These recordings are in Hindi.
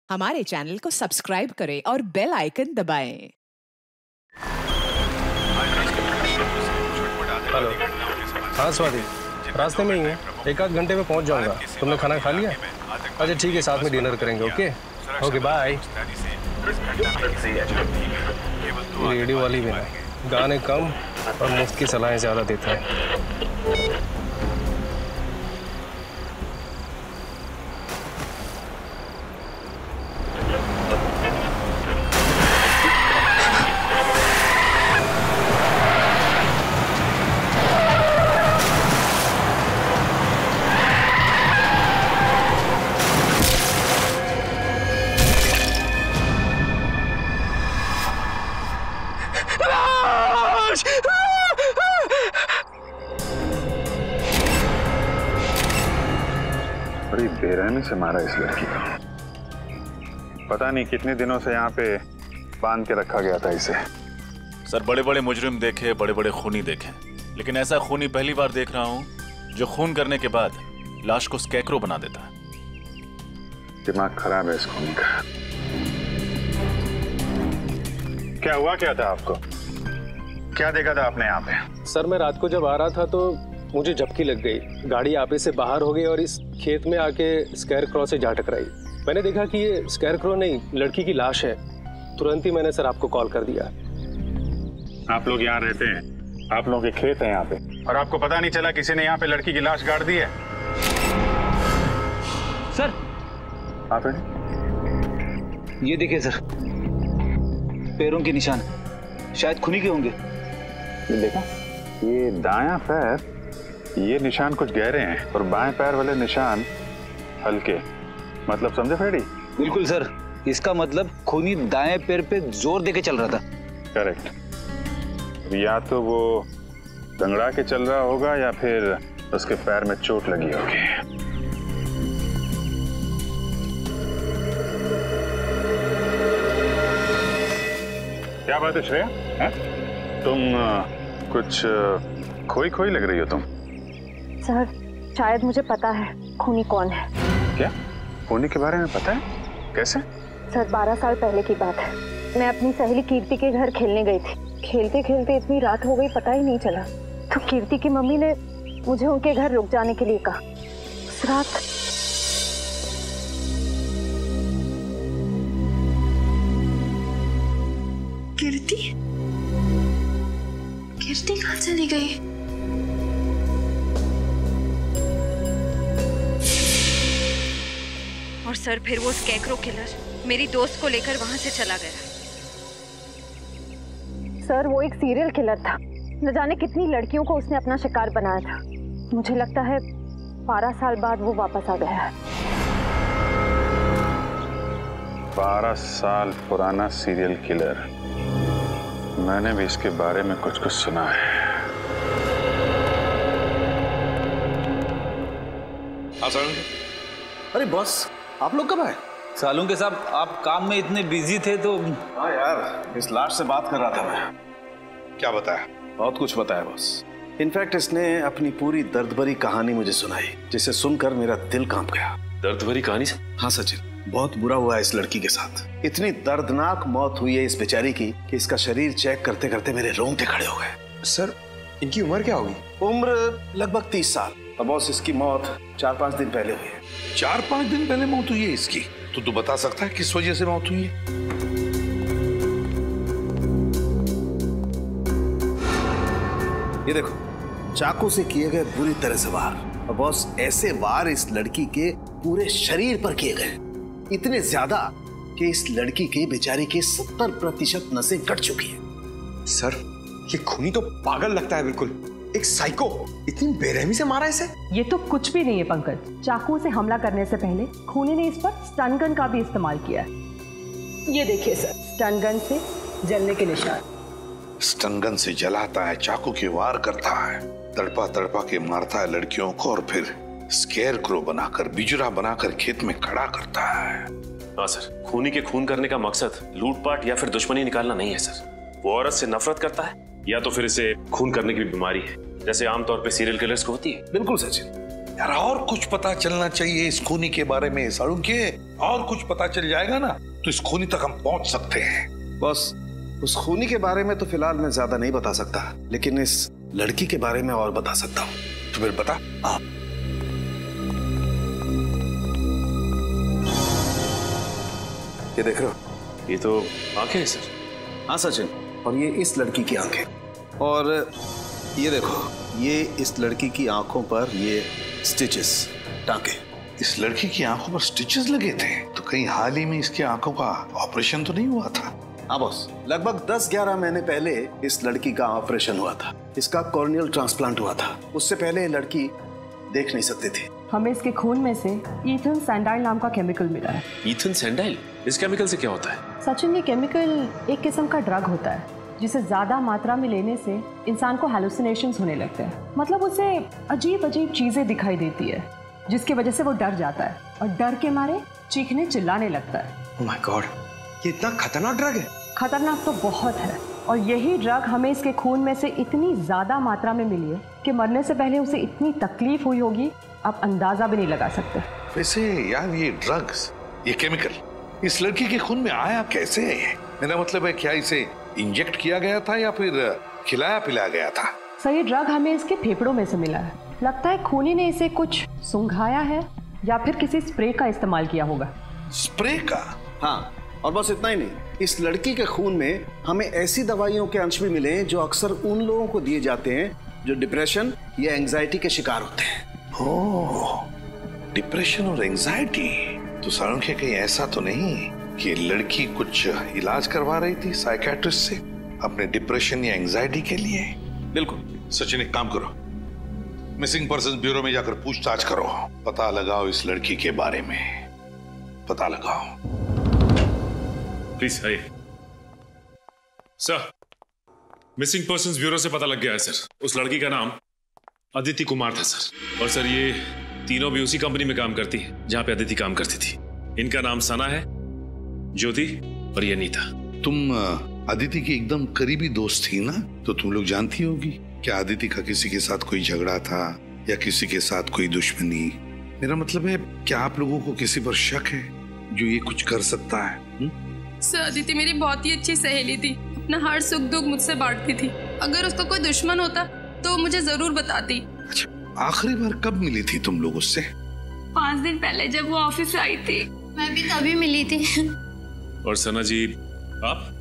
हमारे चैनल को सब्सक्राइब करें और बेल आइकन दबाएं। हेलो। हाँ स्वाति, रास्ते में ही है, एक आध घंटे में पहुंच जाऊंगा। तुमने खाना खा लिया? अच्छा ठीक है, साथ में डिनर करेंगे। Okay okay bye. रेडियो वाली भी ना, गाने कम और मुफ्त की सलाहें ज्यादा देता है। बड़ी बेरहमी से मारा इस लड़की को। पता नहीं कितने दिनों से यहाँ पे बांध के रखा गया था इसे। सर बड़े बड़े मुजरिम देखे, बड़े बड़े खूनी देखे, लेकिन ऐसा खूनी पहली बार देख रहा हूँ जो खून करने के बाद लाश को स्कैकरो बना देता है। दिमाग खराब है इस खूनी का। क्या हुआ क्या था आपको? क्या देखा था आपने यहाँ पे? सर मैं रात को जब आ रहा था तो मुझे झपकी लग गई, गाड़ी आपे से बाहर हो गई और इस खेत में आके स्कैरक्रो से जा टकराई। मैंने देखा कि ये स्कैरक्रो नहीं, लड़की की लाश है। तुरंत ही मैंने सर आपको कॉल कर दिया। आप लोग यहाँ रहते हैं, आप लोगों के खेत है यहाँ पे, और आपको पता नहीं चला किसी ने यहाँ पे लड़की की लाश गाड़ दी है? सर आप ये देखिए सर, पैरों के निशान शायद खूनी के होंगे। ये देखा, ये दायां पैर, ये निशान कुछ गहरे हैं और बाएं पैर वाले निशान हल्के। मतलब समझे फ्रेडी? बिल्कुल सर, इसका मतलब खूनी दाएं पैर पे जोर देके चल रहा था। करेक्ट। या तो वो दंगड़ा के चल रहा होगा या फिर उसके पैर में चोट लगी होगी। क्या बात है श्रेया? तुम कुछ खोई खोई लग रही हो तुम। सर शायद मुझे पता है खूनी कौन है। क्या? खूनी के बारे में पता है? कैसे? सर 12 साल पहले की बात है। मैं अपनी सहेली कीर्ति के घर खेलने गई थी। खेलते खेलते इतनी रात हो गई पता ही नहीं चला। तो कीर्ति की मम्मी ने मुझे उनके घर रुक जाने के लिए कहा। उस रात कीर्ति कहाँ चली गई? और सर फिर वो स्कैकरो किलर मेरी दोस्त को लेकर वहां से चला गया। सर वो एक सीरियल किलर था। न जाने कितनी लड़कियों को उसने अपना शिकार बनाया था। मुझे लगता है 12 साल बाद वो वापस आ गया है। 12 साल पुराना सीरियल किलर। मैंने भी इसके बारे में कुछ कुछ सुना है। अरे बॉस, आप लोग कब आए? सालूं के साहब आप काम में इतने बिजी थे तो। हाँ यार, इस लाश से बात कर रहा था मैं। क्या बताया? बहुत कुछ बताया बॉस। इनफैक्ट इसने अपनी पूरी दर्द भरी कहानी मुझे सुनाई, जिसे सुनकर मेरा दिल कांप गया। दर्द भरी कहानी से? हाँ सचिन, बहुत बुरा हुआ है इस लड़की के साथ। इतनी दर्दनाक मौत हुई है इस बेचारी की कि इसका शरीर चेक करते करते मेरे रोंगटे खड़े हो गए। सर इनकी उम्र क्या होगी? उम्र लगभग 30 साल। और बॉस इसकी मौत 4-5 दिन पहले हुई है। 4-5 दिन पहले मौत हुई है इसकी? तो तू बता सकता है किस वजह से मौत हुई है? ये देखो, चाकू से किए गए बुरी तरह से वार। और बॉस ऐसे वार इस लड़की के पूरे शरीर पर किए गए, इतने ज्यादा कि इस लड़की के बेचारी के 70% नसें कट चुकी हैं। सर ये खूनी तो पागल लगता है, बिल्कुल एक साइको। इतनी बेरहमी से मारा इसे? ये तो कुछ भी नहीं है पंकज। चाकू से हमला करने से पहले खूनी ने इस पर स्टन गन का भी इस्तेमाल किया है। ये देखिए सर, स्टन गन से जलने के निशान। स्टन गन से जलाता है, चाकू के वार करता है, तड़पा तड़पा के मारता है लड़कियों को और फिर स्केरक्रो बनाकर, बिजुरा बनाकर खेत में खड़ा करता है। हाँ सर, खूनी के खून करने का मकसद लूटपाट या फिर दुश्मनी निकालना नहीं है सर। वो औरत से नफरत करता है या तो फिर इसे खून करने की बीमारी है, जैसे आमतौर पे सीरियल किलर्स को होती है। बिल्कुल सचिन, यार और कुछ पता चलना चाहिए इस खूनी के बारे में साळुंखे। और कुछ पता चल जाएगा ना तो इस खूनी तक हम पहुंच सकते हैं। बॉस, उस खूनी के बारे में तो फिलहाल मैं ज्यादा नहीं बता सकता, लेकिन इस लड़की के बारे में और बता सकता हूँ। तो फिर बता। ये देख रहे हो? ये तो आंखें हैं सर। हाँ सचिन, और ये इस लड़की की आंखें, और ये देखो, ये इस लड़की की आंखों पर ये स्टिचेस, टांके। इस लड़की की आंखों पर स्टिचेस लगे थे, तो कहीं हाल ही में इसकी आंखों का ऑपरेशन तो नहीं हुआ था? हाँ बॉस, लगभग 10-11 महीने पहले इस लड़की का ऑपरेशन हुआ था। इसका कॉर्नियल ट्रांसप्लांट हुआ था। उससे पहले ये लड़की देख नहीं सकती थी। हमें इसके खून में से ईथन सैंडाइल नाम का केमिकल मिला है। ईथन सैंडाइल? इस केमिकल से क्या होता है? सचिन, ये केमिकल एक किस्म का ड्रग होता है जिसे ज्यादा मात्रा में लेने से इंसान को हैलुसिनेशंस होने लगते हैं। मतलब उसे अजीब अजीब चीजें दिखाई देती है, जिसकी वजह से वो डर जाता है और डर के मारे चीखने चिल्लाने लगता है। ओह माय गॉड, ये इतना खतरनाक ड्रग है? खतरनाक तो बहुत है, और यही ड्रग हमें इसके खून में से इतनी ज्यादा मात्रा में मिली है कि मरने से पहले उसे इतनी तकलीफ हुई होगी, आप अंदाजा भी नहीं लगा सकते। वैसे यार, ये ड्रग्स, ये केमिकल इस लड़की के खून में आया कैसे है? मेरा मतलब है, क्या इसे इंजेक्ट किया गया था या फिर खिलाया पिलाया गया था? सर, ये ड्रग हमें इसके फेफड़ों में से मिला है। लगता है खूनी ने इसे कुछ सुंघाया है या फिर किसी स्प्रे का इस्तेमाल किया होगा। स्प्रे का? हाँ, और बस इतना ही नहीं, इस लड़की के खून में हमें ऐसी दवाइयों के अंश भी मिले हैं जो अक्सर उन लोगों को दिए जाते हैं जो डिप्रेशन या एंजाइटी के शिकार होते हैं। ओह, डिप्रेशन और एंजाइटी। तो साळुंखे, कहीं ऐसा तो नहीं कि लड़की कुछ इलाज करवा रही थी साइकियाट्रिस्ट से अपने डिप्रेशन या एंजाइटी के लिए? बिल्कुल। सचिन, एक काम करो, मिसिंग पर्सन ब्यूरो में जाकर पूछताछ करो, पता लगाओ इस लड़की के बारे में, पता लगाओ। प्लीज आइए सर। मिसिंग पर्संस ब्यूरो से पता लग गया है सर, उस लड़की का नाम अदिति कुमार था सर। और सर, ये तीनों भी उसी कंपनी में काम करती है जहां पे अदिति काम करती थी। इनका नाम सना है, ज्योति और ये नीता। तुम अदिति की एकदम करीबी दोस्त थी ना, तो तुम लोग जानती होगी क्या अदिति का किसी के साथ कोई झगड़ा था या किसी के साथ कोई दुश्मनी? मेरा मतलब है, क्या आप लोगों को किसी पर शक है जो ये कुछ कर सकता है? सर, अदिति मेरी बहुत ही अच्छी सहेली थी, अपना हर सुख दुख मुझसे बांटती थी। अगर उसका कोई दुश्मन होता तो मुझे जरूर बताती। अच्छा, आखिरी बार कब मिली थी तुम लोग उससे? 5 दिन पहले जब वो ऑफिस आई थी। मैं भी तभी मिली थी। और सना जी, आप?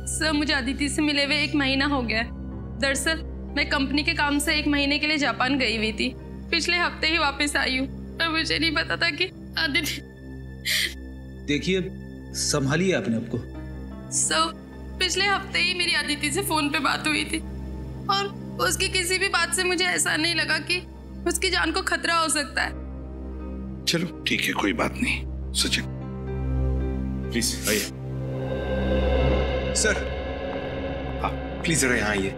सर, मुझे अदिति से मिले हुए 1 महीना हो गया। दरअसल मैं कंपनी के काम से 1 महीने के लिए जापान गई हुई थी। पिछले हफ्ते ही वापस आई हूँ, पर मुझे नहीं पता था कि अदिति। देखिए, संभालिए अपने आप को। सर, पिछले हफ्ते ही मेरी अदिति से फोन पे बात हुई थी, और उसकी किसी भी बात से मुझे ऐसा नहीं लगा कि उसकी जान को खतरा हो सकता है। चलो ठीक है, कोई बात नहीं। सचिन, प्लीज आइए। सर, प्लीज जरा यहाँ आइए।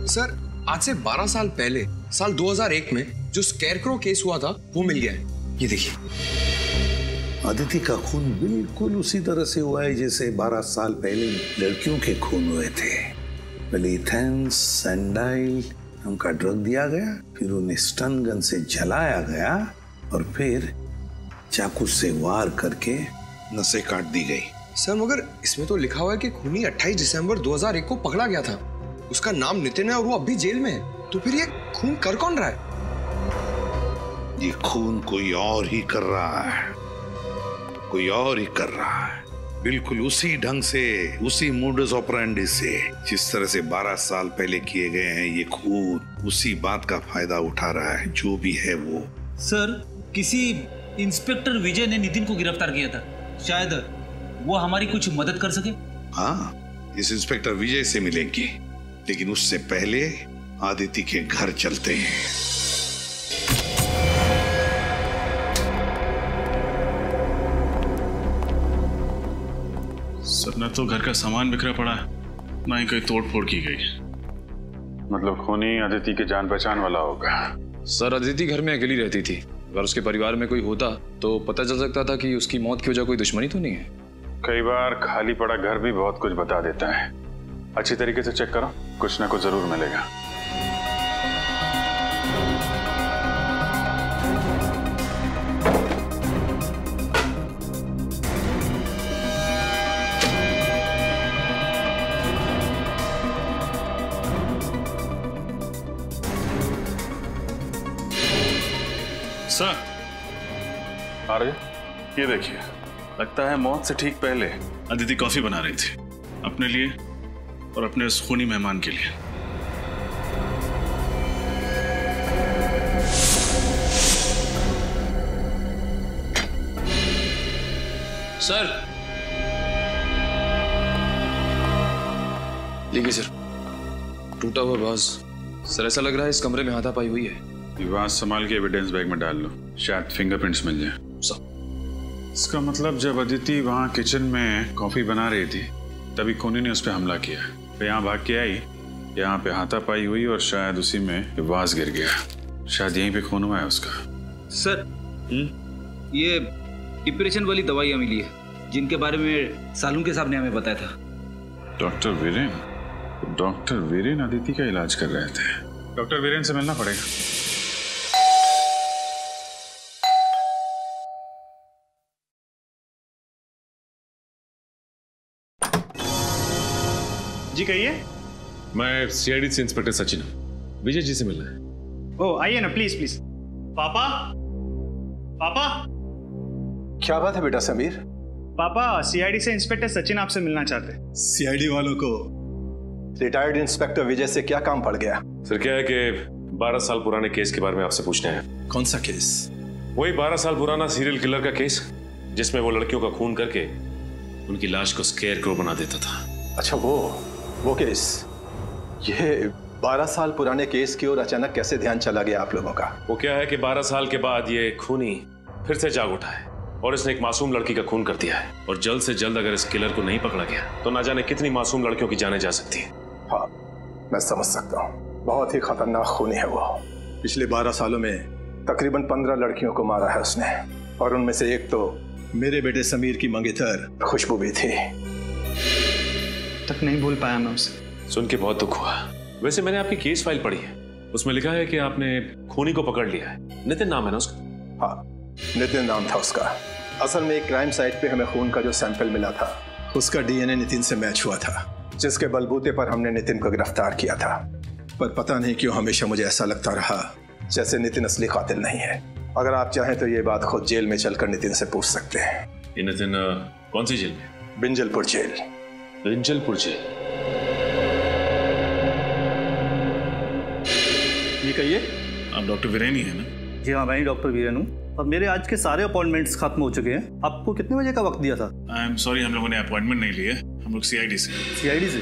सर, आज से 12 साल पहले, साल 2001 में जो स्कैरक्रो केस हुआ था वो मिल गया है। ये देखिए। अदिति का खून बिल्कुल उसी तरह से हुआ है जैसे 12 साल पहले लड़कियों के खून हुए थे। पहले ईथन सैंडाइल नाम का ड्रग दिया गया, फिर उन्हें स्टन गन से जलाया गया और फिर चाकू से वार करके नसें काट दी गई। सर, मगर इसमें तो लिखा हुआ है कि खूनी 28 दिसंबर 2001 को पकड़ा गया था। उसका नाम नितिन है और वो अभी जेल में है। तो फिर ये खून कर कौन रहा है? ये खून कोई और ही कर रहा है, कोई और ही कर रहा है, बिल्कुल उसी ढंग से, उसी मोडस ऑपरेंडी से जिस तरह से 12 साल पहले किए गए हैं। ये खून उसी बात का फायदा उठा रहा है, जो भी है वो। सर, किसी इंस्पेक्टर विजय ने नितिन को गिरफ्तार किया था, शायद वो हमारी कुछ मदद कर सके। हाँ, इस इंस्पेक्टर विजय से मिलेंगे, लेकिन उससे पहले आदिति के घर चलते हैं। सर, न तो घर का सामान बिखरा पड़ा है, ना ही कोई तोड़ फोड़ की गई। मतलब खूनी अदिति के जान पहचान वाला होगा। सर, अदिति घर में अकेली रहती थी। अगर उसके परिवार में कोई होता तो पता चल सकता था कि उसकी मौत की वजह कोई दुश्मनी तो नहीं है। कई बार खाली पड़ा घर भी बहुत कुछ बता देता है। अच्छी तरीके से चेक करो, कुछ ना कुछ जरूर मिलेगा। सर आ रहे? ये देखिए, लगता है मौत से ठीक पहले अदिति कॉफी बना रही थी अपने लिए और अपने उस खूनी मेहमान के लिए। सर लीजिए सर, टूटा हुआ वाज। सर ऐसा लग रहा है इस कमरे में हाथापाई हुई है। ये वाज संभाल के एविडेंस बैग में डाल लो, शायद फिंगरप्रिंट्स मिल जाए। इसका मतलब जब अदिति वहाँ किचन में कॉफी बना रही थी तभी खूनी ने उस पर हमला किया, फिर यहाँ भाग के आई, यहाँ पे हाथापाई हुई और शायद उसी में वाज गिर गया। शायद यहीं पे खून हुआ है उसका। सर ये डिप्रेशन वाली दवाइयाँ मिली है जिनके बारे में सालुंके साहब ने हमें बताया था। डॉक्टर वीरेन अदिति का इलाज कर रहे थे। डॉक्टर वीरेन से मिलना पड़ेगा। जी कहिए। मैं सीआईडी से इंस्पेक्टर सचिन हूं, विजय जी से मिलना है। ओ आइए ना, प्लीज प्लीज। पापा पापा। क्या बात है बेटा समीर? पापा सीआईडी से इंस्पेक्टर सचिन आपसे मिलना चाहते हैं। सीआईडी वालों को रिटायर्ड इंस्पेक्टर विजय से क्या काम पड़ गया? सर क्या है कि 12 साल पुराने केस के बारे में आपसे पूछना है। कौन सा केस? वही 12 साल पुराना सीरियल किलर का केस जिसमें वो लड़कियों का खून करके उनकी लाश को स्केयर क्रो बना देता था। अच्छा वो केस। ये 12 साल पुराने केस की ओर अचानक कैसे ध्यान चला गया आप लोगों का? वो क्या है कि 12 साल के बाद ये खूनी फिर से जाग उठा है और इसने एक मासूम लड़की का खून कर दिया है, और जल्द से जल्द अगर इस किलर को नहीं पकड़ा गया तो ना जाने कितनी मासूम लड़कियों की जानें जा सकती है। हाँ, मैं समझ सकता हूँ। बहुत ही खतरनाक खूनी है वो। पिछले 12 सालों में तकरीबन 15 लड़कियों को मारा है उसने, और उनमें से एक तो मेरे बेटे समीर की मंगेतर खुशबू भी थी। तक नहीं भूल पाया मैं उसे। सुन के बहुत दुख हुआ। वैसे मैंने आपकी केस फाइल पढ़ी है, उसमें लिखा है कि आपने खूनी को पकड़ लिया है। नितिन नाम है ना उसका? हाँ, नितिन नाम था उसका। असल में एक क्राइम साइट पे हमें खून का जो सैंपल मिला था उसका डीएनए नितिन से मैच हुआ था, जिसके बलबूते पर हमने नितिन को गिरफ्तार किया था। पर पता नहीं क्यों हमेशा मुझे ऐसा लगता रहा जैसे नितिन असली कातिल नहीं है। अगर आप चाहें तो ये बात खुद जेल में चलकर नितिन से पूछ सकते हैं। ये नितिन कौन सी जेल में? बिंजलपुर जेल। बिंजलपुर जेल। ये कहिए। आप डॉक्टर वीरेन ही है ना? जी हाँ, मैं ही डॉक्टर वीरेन हूँ। और मेरे आज के सारे अपॉइंटमेंट्स खत्म हो चुके हैं। आपको कितने बजे का वक्त दिया था? आई एम सॉरी, हम लोगों ने अपॉइंटमेंट नहीं लिए। हम लोग सीआईडी से। सीआईडी से?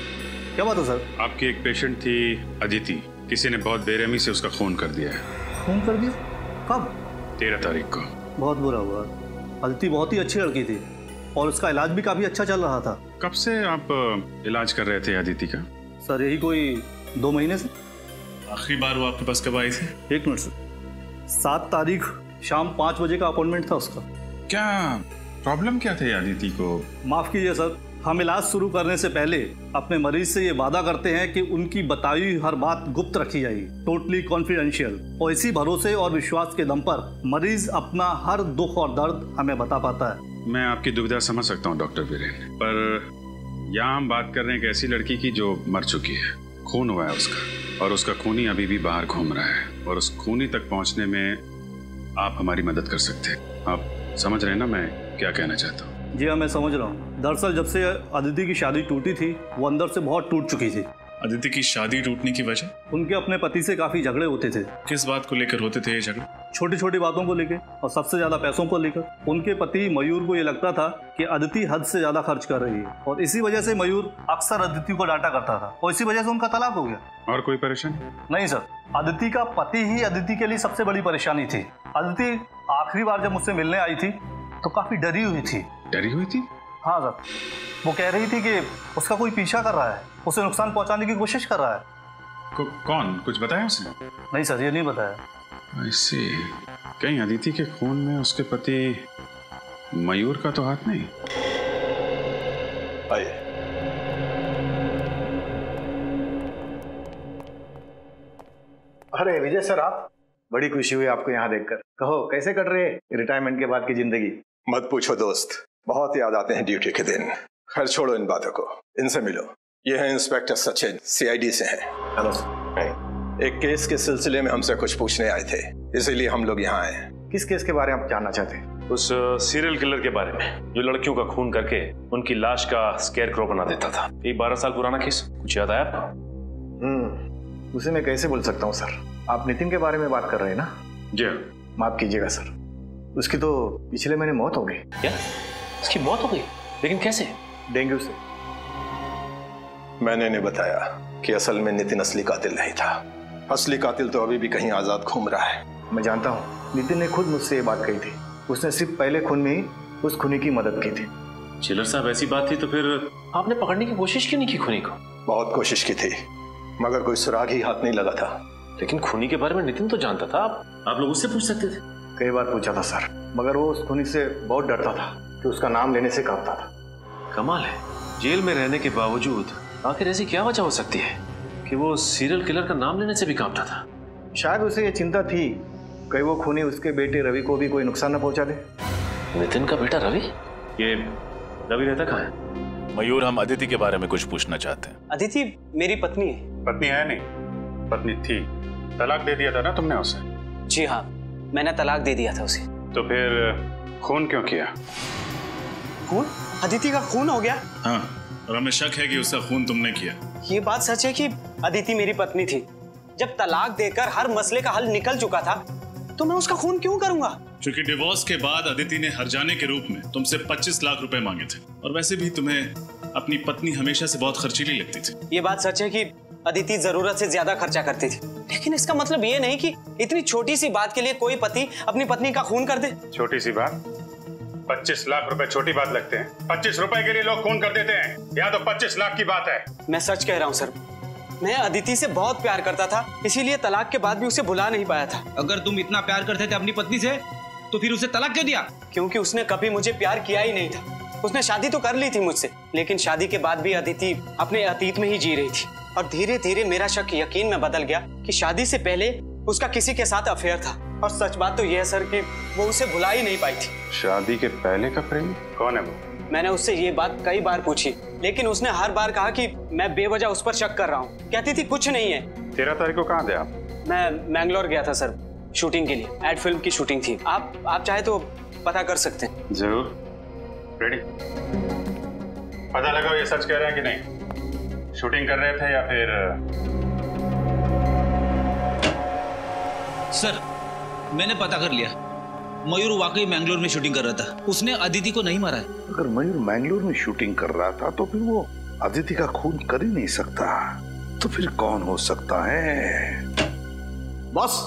क्या बात है सर? आपकी एक पेशेंट थी अदिति, किसी ने बहुत बेरहमी से उसका खून कर दिया है। खून कर दिया? कब? 13 तारीख को। बहुत बुरा हुआ। अदिति बहुत ही अच्छी लड़की थी और उसका इलाज भी काफी अच्छा चल रहा था। कब से आप इलाज कर रहे थे अदिति का? सर यही कोई 2 महीने से। आखिरी बार वो आपके पास कब आई थी? 1 मिनट सर। 7 तारीख शाम 5 बजे का अपॉइंटमेंट था उसका। क्या प्रॉब्लम क्या थी अदिति को? माफ कीजिए सर, हम इलाज शुरू करने से पहले अपने मरीज से ये वादा करते हैं कि उनकी बताई हुई हर बात गुप्त रखी जाएगी, टोटली कॉन्फिडेंशियल। और इसी भरोसे और विश्वास के दम पर मरीज अपना हर दुख और दर्द हमें बता पाता है। मैं आपकी दुविधा समझ सकता हूँ डॉक्टर वीरेन, पर यहाँ हम बात कर रहे हैं एक ऐसी लड़की की जो मर चुकी है, खून हुआ है उसका, और उसका खूनी अभी भी बाहर घूम रहा है, और उस खूनी तक पहुँचने में आप हमारी मदद कर सकते हैं। आप समझ रहे हैं ना मैं क्या कहना चाहता हूँ? जी हाँ, मैं समझ रहा हूँ। दरअसल जब से अदिति की शादी टूटी थी वो अंदर से बहुत टूट चुकी थी। अदिति की शादी टूटने की वजह? उनके अपने पति से काफी झगड़े होते थे। किस बात को लेकर होते थे ये झगड़े? छोटी छोटी बातों को लेकर, और सबसे ज्यादा पैसों को लेकर। उनके पति मयूर को ये लगता था कि अदिति हद से ज्यादा खर्च कर रही है, और इसी वजह से मयूर अक्सर अदिति को डांटा करता था, और इसी वजह से उनका तलाक हो गया। और कोई परेशानी? नहीं सर, अदिति का पति ही अदिति के लिए सबसे बड़ी परेशानी थी। अदिति आखिरी बार जब मुझसे मिलने आई थी तो काफी डरी हुई थी। डरी हुई थी? हाँ सर, वो कह रही थी कि उसका कोई पीछा कर रहा है, उसे नुकसान पहुंचाने की कोशिश कर रहा है। कौन? कुछ बताया उसने? नहीं सर, ये नहीं बताया। ऐसे कहीं अदिति के खून में उसके पति मयूर का तो हाथ नहीं? आइए। अरे विजय सर, आप? बड़ी खुशी हुई आपको यहाँ देखकर। कहो कैसे कट रहे रिटायरमेंट के बाद की जिंदगी? मत पूछो दोस्त, बहुत याद आते हैं ड्यूटी के दिन। खैर छोड़ो इन बातों को, इनसे मिलो। ये है इंस्पेक्टर सचिन, सीआईडी से हैं। Hello sir. एक केस के सिलसिले में हमसे कुछ पूछने आए थे, इसीलिए हम लोग यहाँ आए। किस केस के बारे में आप जानना चाहते हैं? उस सीरियल किलर के बारे में, जो लड़कियों का खून करके उनकी लाश का स्केयरक्रो बना देता था। एक 12 साल पुराना केस, कुछ याद आया आपको? उसे मैं कैसे बोल सकता हूँ सर। आप नितिन के बारे में बात कर रहे हैं ना? जी। माफ कीजिएगा सर, उसकी तो पिछले महीने मौत हो गई। क्या? उसकी मौत हो गई? लेकिन कैसे? डेंगू से। मैंने नहीं बताया कि असल में नितिन असली कातिल नहीं था। असली कातिल तो अभी भी कहीं आजाद घूम रहा है। मैं जानता हूँ, नितिन ने खुद मुझसे ये बात कही थी। उसने सिर्फ पहले खून में ही उस खूनी की मदद की थी। चिलर साहब, ऐसी बात थी तो फिर आपने पकड़ने की कोशिश क्यों नहीं की खूनी को? बहुत कोशिश की थी, मगर कोई सुराग ही हाथ नहीं लगा था। लेकिन खूनी के बारे में नितिन तो जानता था। आप लोग उससे पूछ सकते थे। कई बार पूछा था सर, मगर वो उस खूनी से बहुत डरता था कि उसका नाम लेने से कांपता था। कमाल है, जेल में रहने के बावजूद आखिर ऐसी क्या वजह हो सकती है कि वो सीरियल किलर का नाम लेने से भी कांपता था? शायद उसे ये चिंता थी कहीं वो खूनी उसके बेटे रवि को भी कोई नुकसान न पहुंचा दे। नितिन का बेटा रवि? ये रवि रहता कहाँ है? मयूर, हम अदिति के बारे में कुछ पूछना चाहते हैं। अदिति मेरी पत्नी है। पत्नी है नहीं, पत्नी थी। तलाक दे दिया था ना तुमने उसे? जी हाँ, मैंने तलाक दे दिया था उसे। तो फिर खून क्यों किया? खून? अदिति का खून हो गया? हाँ, और हमें शक है कि उसका खून तुमने किया। ये बात सच है कि अदिति मेरी पत्नी थी। जब तलाक देकर हर मसले का हल निकल चुका था तो मैं उसका खून क्यों करूंगा? क्योंकि डिवोर्स के बाद अदिति ने हर्जाने के रूप में तुमसे 25 लाख रुपए मांगे थे, और वैसे भी तुम्हें अपनी पत्नी हमेशा से बहुत खर्चीली लगती थी। ये बात सच है कि अदिति जरूरत से ज्यादा खर्चा करती थी, लेकिन इसका मतलब ये नहीं कि इतनी छोटी सी बात के लिए कोई पति अपनी पत्नी का खून कर दे। छोटी सी बात? 25 लाख रुपए छोटी बात लगते हैं? 25 रुपए के लिए लोग खून कर देते हैं, यहाँ तो 25 लाख की बात है। मैं सच कह रहा हूँ सर, मैं अदिति से बहुत प्यार करता था, इसीलिए तलाक के बाद भी उसे भुला नहीं पाया था। अगर तुम इतना प्यार करते थे अपनी पत्नी से तो फिर उसे तलाक क्यों दिया? क्योंकि उसने कभी मुझे प्यार किया ही नहीं था। उसने शादी तो कर ली थी मुझसे, लेकिन शादी के बाद भी अदिति अपने अतीत में ही जी रही थी। और धीरे धीरे मेरा शक यकीन में बदल गया कि शादी से पहले उसका किसी के साथ अफेयर था। और सच बात तो यह है सर कि वो उसे भुला ही नहीं पाई थी। शादी के पहले का प्रेमी? कौन है वो? मैंने उससे ये बात कई बार पूछी, लेकिन उसने हर बार कहा कि मैं बेवजह उस पर शक कर रहा हूँ। कहती थी कुछ नहीं है। 13 तारीख को कहाँ थे आप? मैं मैंगलोर गया था सर, शूटिंग के लिए। एड फिल्म की शूटिंग थी। आप चाहे तो पता कर सकते हैं। जरूर। रेडी? पता लगाओ ये सच कह रहे हैं कि नहीं। शूटिंग कर रहे थे या फिर? सर, मैंने पता कर लिया, मयूर वाकई मैंगलोर में शूटिंग कर रहा था। उसने अदिति को नहीं मारा है। अगर मयूर मैंगलोर में शूटिंग कर रहा था तो फिर वो अदिति का खून कर ही नहीं सकता। तो फिर कौन हो सकता है? बॉस,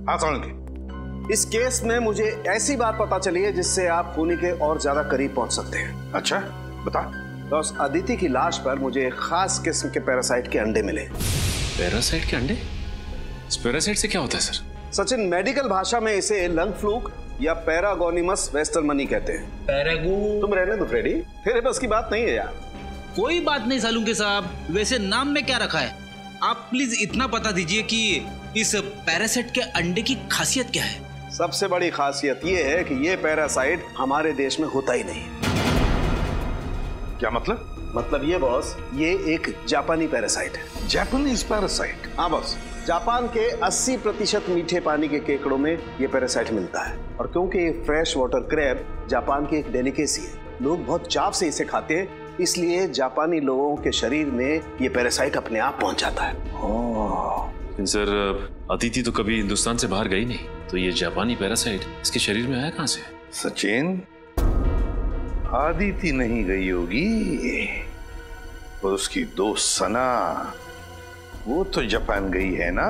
हाँ समझ, इस केस में मुझे ऐसी बात पता चली है जिससे आप खूनी के और ज्यादा करीब पहुंच सकते हैं। अच्छा, बता। तो उस अदिति की लाश पर मुझे एक खास किस्म के पैरासाइट के अंडे मिले। पैरासाइट के अंडे? इस पैरासाइट से क्या होता है सर? सचिन, मेडिकल भाषा में इसे लंग फ्लूक या पैरागोनिमस वेस्टरमनी कहते हैं। पैरागो? तुम रहने दो फ्रेडी, तेरे बस की बात नहीं है यार। कोई बात नहीं सालुंके साहब, वैसे नाम में क्या रखा है? आप प्लीज इतना बता दीजिए कि इस पैरासाइट के अंडे की खासियत क्या है? सबसे बड़ी खासियत ये है कि ये पैरासाइट हमारे देश में होता ही नहीं। क्या मतलब? मतलब ये बॉस, ये एक जापानी पैरासाइट है। Japanese parasite? हाँ बॉस, जापान के 80% मीठे पानी के केकड़ों में ये पैरासाइट मिलता है। और क्योंकि ये फ्रेश वाटर क्रैब जापान की एक डेलिकेसी है, लोग बहुत चाव से इसे खाते हैं, इसलिए जापानी लोगों के शरीर में ये पैरासाइट अपने आप पहुंच जाता है। लेकिन सर, अदिति तो कभी हिंदुस्तान से बाहर गई नहीं, तो ये जापानी पैरासाइट इसके शरीर में आया कहाँ से? सचिन, अदिति नहीं गई होगी, और उसकी दोस्त सना, वो तो जापान गई है ना।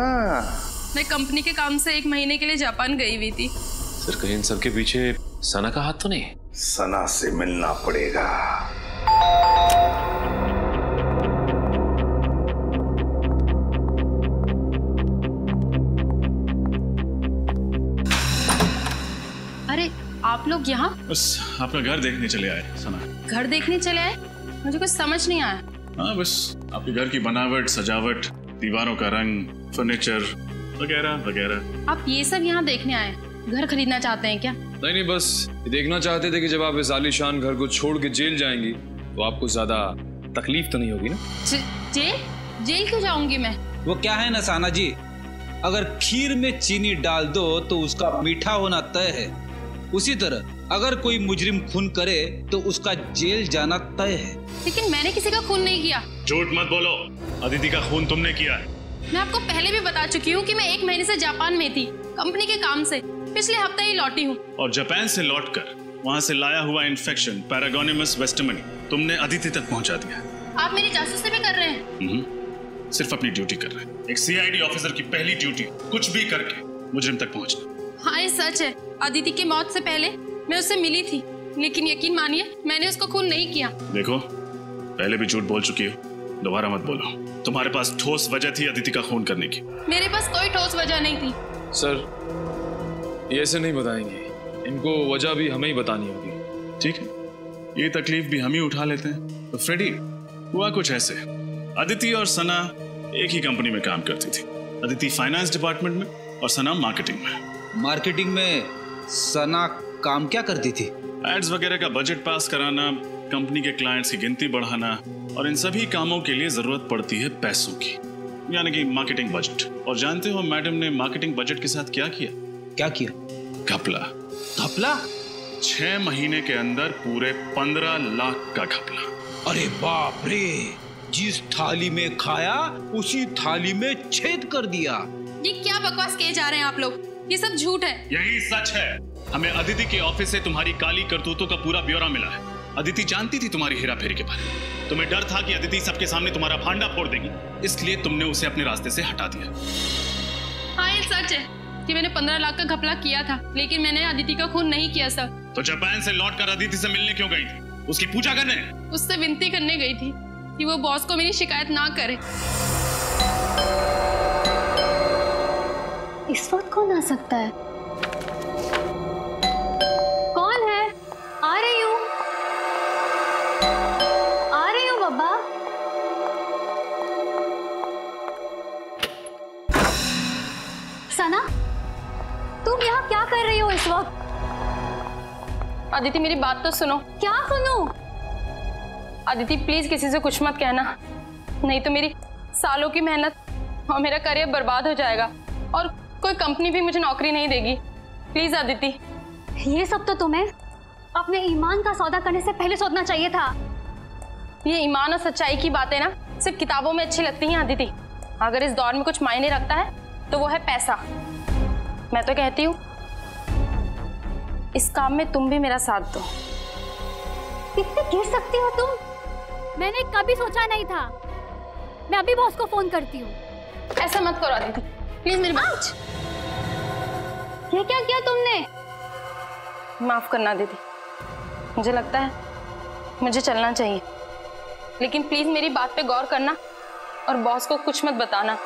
मैं कंपनी के काम से 1 महीने के लिए जापान गई हुई थी। सर, कहीं इन सबके पीछे सना का हाथ तो नहीं? सना से मिलना पड़ेगा। अरे आप लोग यहाँ? बस आपका घर देखने चले आए सना। घर देखने चले आए? मुझे कुछ समझ नहीं आया। हाँ, बस आपके घर की बनावट, सजावट, दीवारों का रंग, फर्नीचर वगैरह वगैरह। आप ये सब यहाँ देखने आए? घर खरीदना चाहते हैं क्या? नहीं, बस देखना चाहते थे कि जब आप इस आलीशान घर को छोड़ के जेल जाएंगी तो आपको ज्यादा तकलीफ तो नहीं होगी ना। जेल? जेल क्यों जाऊंगी मैं? वो क्या है ना साना जी, अगर खीर में चीनी डाल दो तो उसका मीठा होना तय है, उसी तरह अगर कोई मुजरिम खून करे तो उसका जेल जाना तय है। लेकिन मैंने किसी का खून नहीं किया। झूठ मत बोलो, अदिति का खून तुमने किया है। मैं आपको पहले भी बता चुकी हूँ कि मैं 1 महीने से जापान में थी कंपनी के काम से। पिछले हफ्ते ही लौटी हूँ। और जापान से लौटकर वहाँ से लाया हुआ इन्फेक्शन पैरागोनिमस वेस्टमनी तुमने अदिति तक पहुँचा दिया। आप मेरी जासूसी भी कर रहे हैं? सिर्फ अपनी ड्यूटी कर रहे हैं। एक सीआईडी ऑफिसर की पहली ड्यूटी कुछ भी करके मुजरिम तक पहुँचना। हाँ, ये सच है। अदिति की मौत से पहले मैं उससे मिली थी, लेकिन यकीन मानिए मैंने उसको खून नहीं किया। देखो, पहले भी झूठ बोल चुकी हो, दोबारा मत बोलो। तुम्हारे पास ठोस वजह थी अदिति का खून करने की। मेरे पास कोई ठोस वजह नहीं थी। सर, ये ऐसे नहीं बताएंगे, इनको वजह भी हमें ही बतानी होगी। ठीक है, ये तकलीफ भी हम ही उठा लेते हैं। तो फ्रेडी, हुआ कुछ ऐसे, अदिति और सना एक ही कंपनी में काम करती थी। अदिति फाइनेंस डिपार्टमेंट में और सना मार्केटिंग में। मार्केटिंग में सना काम क्या करती थी? एड्स वगैरह का बजट पास कराना, कंपनी के क्लाइंट्स की गिनती बढ़ाना, और इन सभी कामों के लिए जरूरत पड़ती है पैसों की, यानी कि मार्केटिंग बजट। और जानते हो मैडम ने मार्केटिंग बजट के साथ क्या किया? क्या किया? घपला। घपला? 6 महीने के अंदर पूरे 15 लाख का घपला। अरे बाप रे, जिस थाली में खाया उसी थाली में छेद कर दिया। ये क्या बकवास किए जा रहे हैं आप लोग? ये सब झूठ है। यही सच है। हमें अदिति के ऑफिस से तुम्हारी काली करतूतों का पूरा ब्यौरा मिला है। अदिति जानती थी तुम्हारी हेरा फेरी के बारे में। तुम्हें डर था कि अदिति सबके सामने तुम्हारा भांडा फोड़ देगी, इसलिए तुमने उसे अपने रास्ते से हटा दिया। हाँ, ये सच है कि मैंने 15 लाख का घपला किया था, लेकिन मैंने अदिति का खून नहीं किया सर। तो जापान से लौटकर अदिति से मिलने क्यों गई थी? उसकी पूजा करने? उससे विनती करने गई थी कि वो बॉस को मेरी शिकायत ना करे। इस वक्त कौन आ सकता है? कौन है? आ रही हूँ बाबा। सना, तुम यहाँ क्या कर रही हो इस वक्त? अदिति, मेरी बात तो सुनो। क्या सुनूं? अदिति प्लीज किसी से कुछ मत कहना, नहीं तो मेरी सालों की मेहनत और मेरा करियर बर्बाद हो जाएगा और कोई कंपनी भी मुझे नौकरी नहीं देगी। प्लीज अदिति। ये सब तो तुम्हें अपने ईमान का सौदा करने से पहले सोचना चाहिए था। ये ईमान और सच्चाई की बातें ना सिर्फ किताबों में अच्छी लगती हैं अदिति। अगर इस दौर में कुछ मायने रखता है तो वो है पैसा। मैं तो कहती हूँ इस काम में तुम भी मेरा साथ दो। कितने गिर सकती हो तुम? मैंने कभी सोचा नहीं था। मैं अभी बॉस को फोन करती हूँ। ऐसा मत करो अदिति, प्लीज मेरी बात। ये क्या किया तुमने? माफ करना दीदी, मुझे लगता है मुझे चलना चाहिए, लेकिन प्लीज मेरी बात पे गौर करना और बॉस को कुछ मत बताना।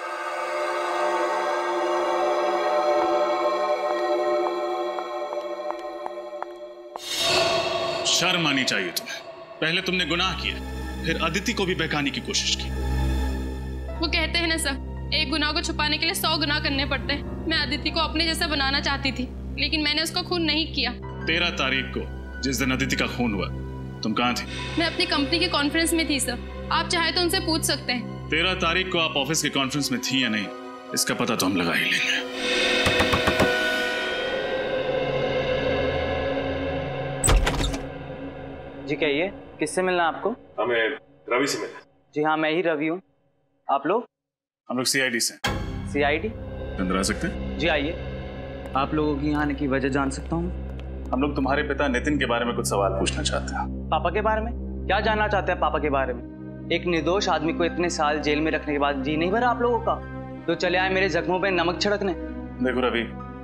शर्म आनी चाहिए तुम्हें। पहले तुमने गुनाह किया, फिर अदिति को भी बहकाने की कोशिश की। वो कहते हैं ना सर, एक गुनाह को छुपाने के लिए 100 गुनाह करने पड़ते हैं। मैं अदिति को अपने जैसा बनाना चाहती थी, लेकिन मैंने उसका खून नहीं किया। 13 तारीख को जिस दिन अदिति का खून हुआ, तुम कहाँ थी? मैं अपनी कंपनी के कॉन्फ्रेंस में थी सर। आप चाहे तो उनसे पूछ सकते हैं। 13 तारीख को आप ऑफिस के कॉन्फ्रेंस में थी या नहीं, इसका पता तो हम लगा ही लेंगे। जी कहिए, किससे मिलना आपको? हमें रवि से मिलना। जी हाँ, मैं ही रवि हूँ। आप लोग? हम लोग सीआईडी से। सीआईडी? अंदर आ सकते हैं? जी आइए। आप लोगों की यहाँ आने की वजह जान सकता हूँ? हम लोग तुम्हारे पिता नितिन के बारे में कुछ सवाल पूछना चाहते हैं। पापा के बारे में? क्या जानना चाहते हैं पापा के बारे में? एक निर्दोष आदमी को इतने साल जेल में रखने के बाद जी नहीं भरा आप लोगों का? तो चले आए मेरे जख्मों पे नमक छिड़कने। देखो रवि,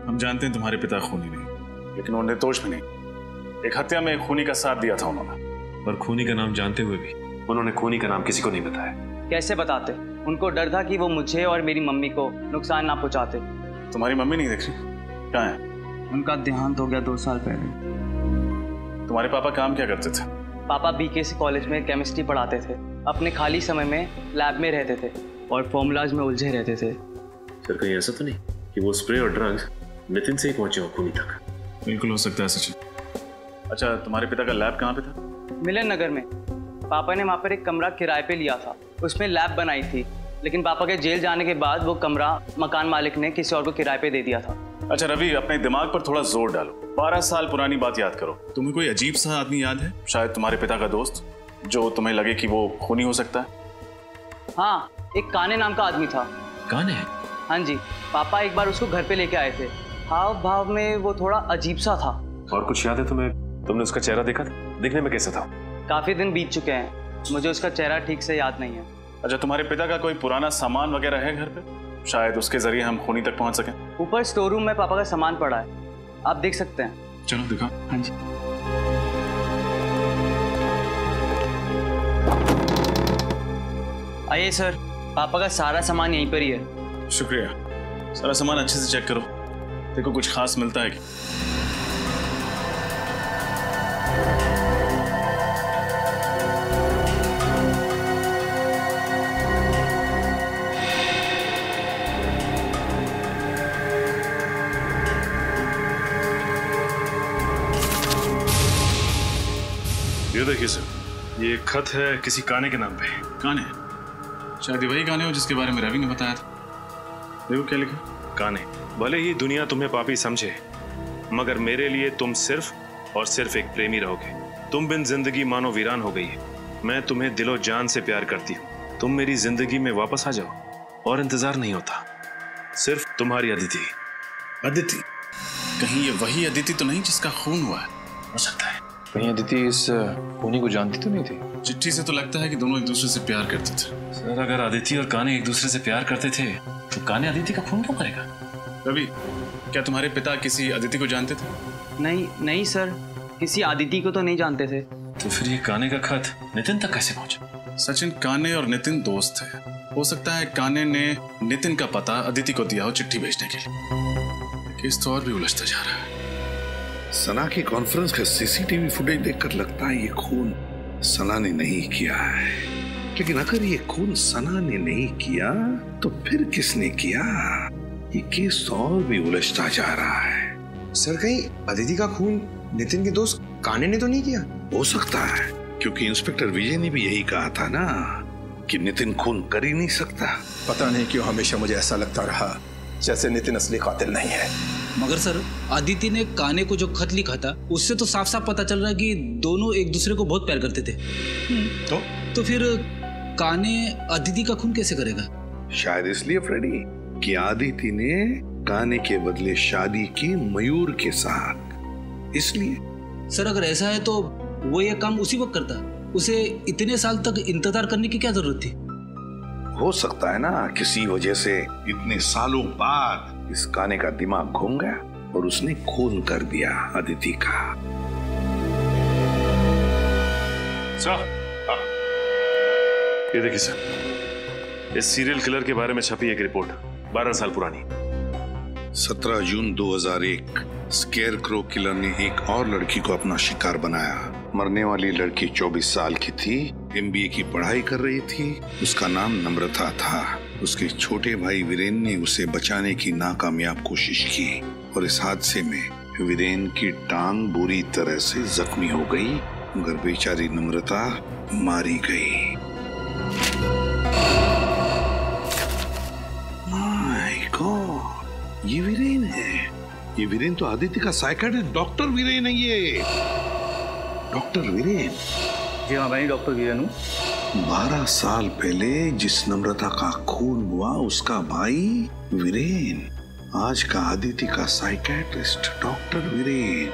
हम जानते हैं तुम्हारे पिता खूनी नहीं, लेकिन वो निर्दोष भी नहीं। एक हत्या में एक खूनी का साथ दिया था उन्होंने। पर खूनी का नाम जानते हुए भी उन्होंने खूनी का नाम किसी को नहीं बताया। कैसे बताते? उनको डर था कि वो मुझे और मेरी मम्मी को नुकसान ना पहुंचाते। तुम्हारी मम्मी नहीं दिख रही, कहाँ है? उनका देहांत हो गया 2 साल पहले। तुम्हारे पापा काम क्या करते थे? पापा बीकेसी कॉलेज में केमिस्ट्री पढ़ाते थे। अपने खाली समय में लैब में रहते थे और फॉर्मूलाज में उलझे रहते थे। फिर कहीं ऐसा तो नहीं कि वो स्प्रे और ड्रग्स नितिन से ही पहुंचे हो खूनी तक? बिल्कुल हो सकता है सचिन। अच्छा, तुम्हारे पिता का लैब कहाँ पे था? मिलन नगर में। पापा ने वहाँ पर एक कमरा किराए पे लिया था, उसमें लैब बनाई थी। लेकिन पापा के जेल जाने के बाद वो कमरा मकान मालिक ने किसी और को किराए पे दे दिया था। अच्छा रवि, अपने दिमाग पर थोड़ा जोर डालो, 12 साल पुरानी बात याद करो। तुम्हें कोई अजीब सा आदमी याद है? शायद तुम्हारे पिता का दोस्त, जो तुम्हें लगे कि वो खूनी हो सकता है। हाँ, एक काने नाम का आदमी था। काने? हाँ जी, पापा एक बार उसको घर पे लेके आए थे। हाव भाव में वो थोड़ा अजीब सा था। और कुछ याद है तुम्हें? तुमने उसका चेहरा देखा था? दिखने में कैसा था? काफी दिन बीत चुके हैं, मुझे उसका चेहरा ठीक से याद नहीं है। अच्छा, तुम्हारे पिता का कोई पुराना सामान वगैरह है घर पे? शायद उसके जरिए हम खूनी तक पहुंच सकें। ऊपर स्टोर रूम में पापा का सामान पड़ा है, आप देख सकते हैं। चलो दिखा। हाँ जी। आइए सर, पापा का सारा सामान यहीं पर ही है। शुक्रिया। सारा सामान अच्छे से चेक करो, देखो कुछ खास मिलता है कि? ये देखिए सर, ये एक खत है किसी काने के नाम पे। काने? शायद वही काने हो जिसके बारे में रवि ने बताया था। देखो क्या लिखा। काने, भले ही दुनिया तुम्हें पापी समझे, मगर मेरे लिए तुम सिर्फ और सिर्फ एक प्रेमी रहोगे। तुम बिन जिंदगी मानो वीरान हो गई है। मैं तुम्हें दिलो जान से प्यार करती हूँ। तुम मेरी जिंदगी में वापस आ जाओ और इंतजार नहीं होता। सिर्फ तुम्हारी अदिति। अदिति? कहीं ये वही अदिति तो नहीं जिसका खून हुआ है? हो सकता है। कहीं अदिति इस खूनी को जानती तो नहीं थी? चिट्ठी से तो लगता है कि दोनों एक दूसरे से प्यार करते थे। सर, अगर अदिति और काने एक दूसरे से प्यार करते थे तो काने अदिति का खून क्यों करेगा? रवि, क्या तुम्हारे पिता किसी अदिति को जानते थे? नहीं सर, किसी अदिति को तो नहीं जानते थे। तो फिर ये काने का खत नितिन तक कैसे पहुंचा? सचिन, काने और नितिन दोस्त थे। हो सकता है काने ने नितिन का पता अदिति को दिया हो चिट्ठी भेजने के लिए। केस तो और भी उलझता जा रहा है। सना की कॉन्फ्रेंस का सीसीटीवी फुटेज देखकर लगता है ये खून सना ने नहीं किया है। लेकिन अगर ये खून सना ने नहीं किया तो फिर किसने किया? ये केस और भी उलझता जा रहा है। सर, कहीं अदिति का खून नितिन के दोस्त काने ने तो नहीं किया? हो सकता है, क्योंकि इंस्पेक्टर विजय ने भी यही कहा था ना कि नितिन खून कर ही नहीं सकता। पता नहीं क्यों हमेशा मुझे ऐसा लगता रहा जैसे नितिन असली कातिल नहीं है। मगर सर, अदिति ने काने को जो खत लिखा था उससे तो साफ साफ पता चल रहा है कि दोनों एक दूसरे को बहुत प्यार करते थे। तो फिर काने अदिति का खून कैसे करेगा? शायद इसलिए फ्रेडी कि अदिति ने काने के बदले शादी की मयूर के साथ, इसलिए। सर, अगर ऐसा है तो वो ये काम उसी वक्त करता, उसे इतने साल तक इंतजार करने की क्या जरूरत थी? हो सकता है ना किसी वजह से इतने सालों बाद इस काने का दिमाग घूम गया और उसने खून कर दिया अदिति का। सर, ये देखिए सर, इस सीरियल किलर के बारे में छपी एक रिपोर्ट 12 साल पुरानी। 17 जून 2001 स्केयर क्रो किलर ने एक और लड़की को अपना शिकार बनाया। मरने वाली लड़की 24 साल की थी, MBA की पढ़ाई कर रही थी। उसका नाम नम्रता था। उसके छोटे भाई वीरेन ने उसे बचाने की नाकामयाब कोशिश की और इस हादसे में वीरेन की टांग बुरी तरह से जख्मी हो गई, मगर बेचारी नम्रता मारी गई। माय गॉड, ये वीरेन है। ये वीरेन तो अदिति का साइकियाट्रिस्ट डॉक्टर वीरेन है। ये डॉक्टर वीरेन? जी हाँ, मैं डॉक्टर वीरेन हूँ। 12 साल पहले जिस नम्रता का खून हुआ उसका भाई वीरेन, आज का अदिति का साइकियाट्रिस्ट डॉक्टर वीरेन।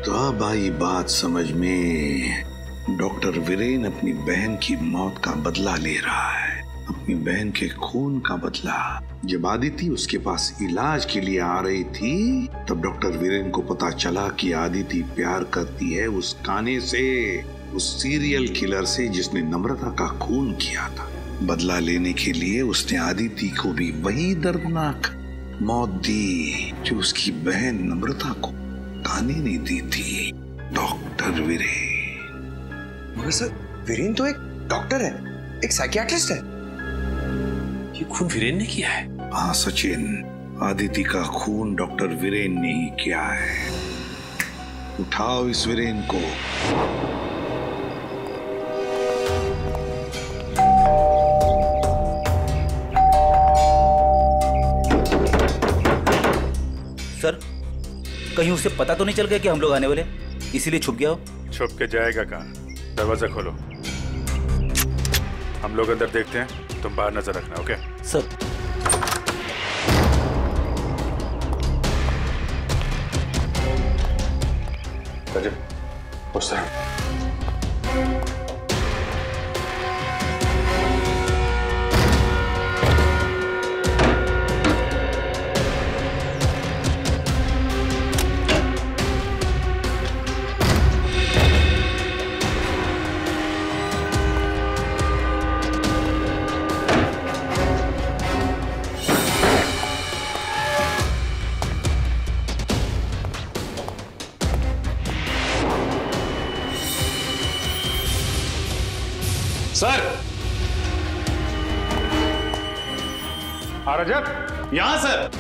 तो अब आई बात समझ में। डॉक्टर वीरेन अपनी बहन की मौत का बदला ले रहा है, अपनी बहन के खून का बदला। जब अदिति उसके पास इलाज के लिए आ रही थी तब डॉक्टर वीरेन को पता चला कि अदिति प्यार करती है उस काने से, उस सीरियल किलर से जिसने नम्रता का खून किया था। बदला लेने के लिए उसने अदिति को भी वही दर्दनाक मौत दी जो उसकी बहन नम्रता को काने ने दी थी। डॉक्टर वीरेन। मगर सर, वीरेन तो एक डॉक्टर है, एक साइकियाट्रिस्ट है। ये खून वीरेन ने किया है? हाँ सचिन, अदिति का खून डॉक्टर वीरेन ने ही किया है। उठाओ इस वीरेन को। कहीं उसे पता तो नहीं चल गया कि हम लोग आने वाले, इसीलिए छुप गया हो? छुप के जाएगा कहाँ? दरवाजा खोलो, हम लोग अंदर देखते हैं, तुम बाहर नजर रखना। Okay sir. रजब उस तरह। सर रजब यहां सर।